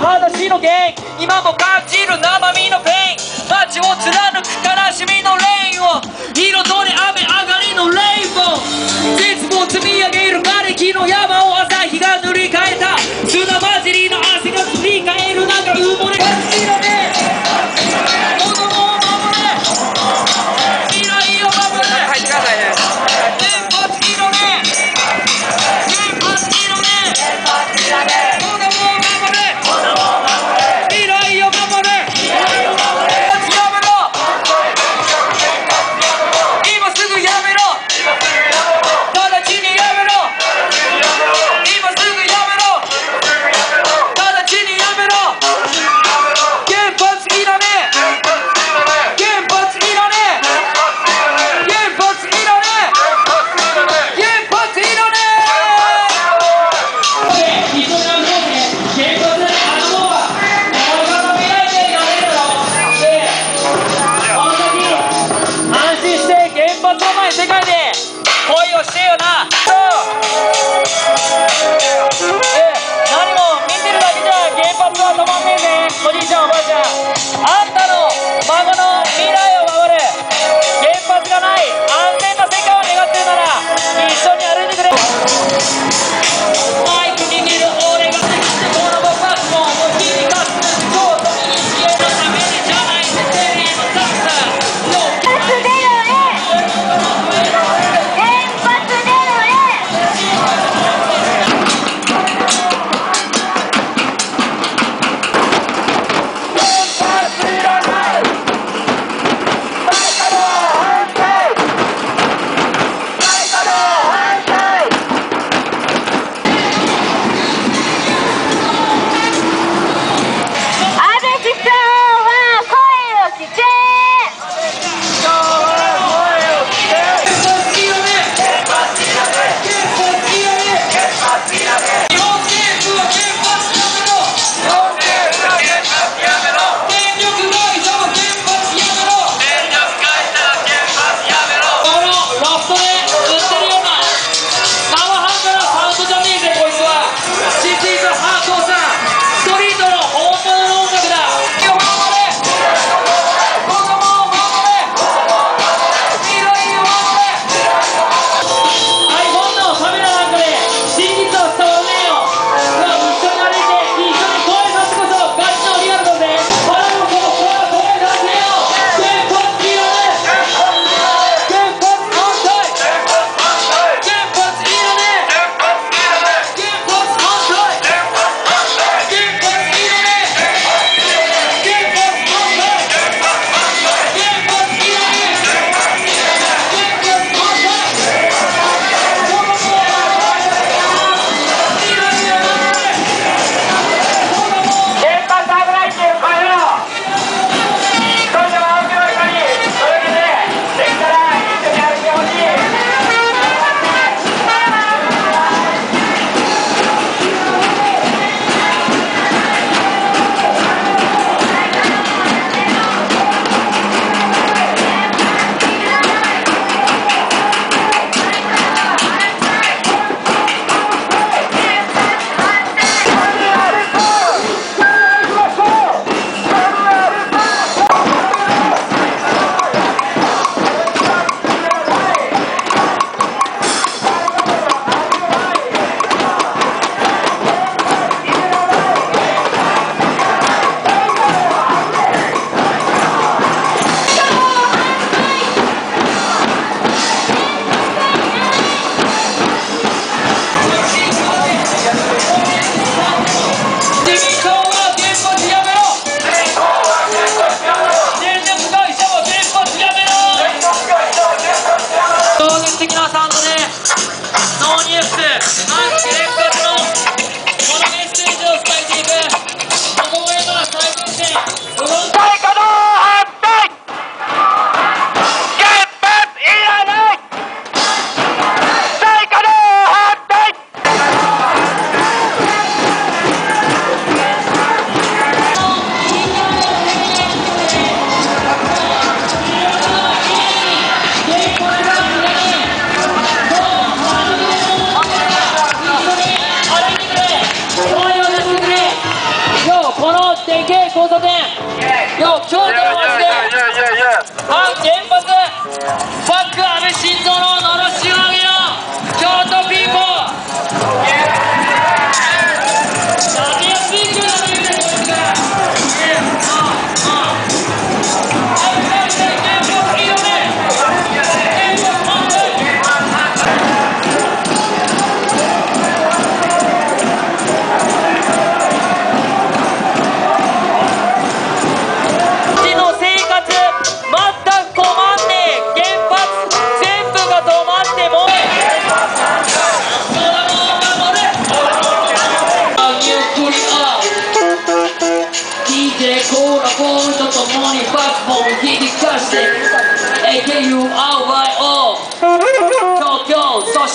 裸足の原因、今も感じる生身のペイン、街を貫く悲しみのレインを彩り雨上がりのレインボー、絶望積み上げる瓦礫の山を朝日が塗り替えた、砂混じりの汗がすり替える中埋もれがちのね、子供を守れ、未来を守れ、入ってくださいね。原発いらねえ、原発いらねえ、子供を守れ、未来を守れ、やめろ、今すぐやめろ、直ちにやめろ、今すぐやめろ、直ちにやめろ、原発いらねえ、原発いらねえ、原発いらねえ、原発いらねえ。一緒にやめろね、原発であの子は俺が未来でやれるだろ。で、この時安心して原発の前世界で恋をしてよな。何も見てるだけじゃ原発は止まんねえぜ。おじいちゃんおばあちゃん、あんたの孫の未来を守る原発がない安全な世界を願ってるなら一緒に歩いてくれ。マイク握る俺がこの僕はもう君がそうと身に消えるためにじゃないってテレビのサクサ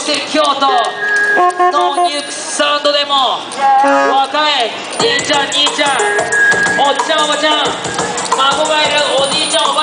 して京都のニュークスサウンドでも若い兄ちゃん兄ちゃんおっちゃんおばちゃん孫がいるおじいちゃんおば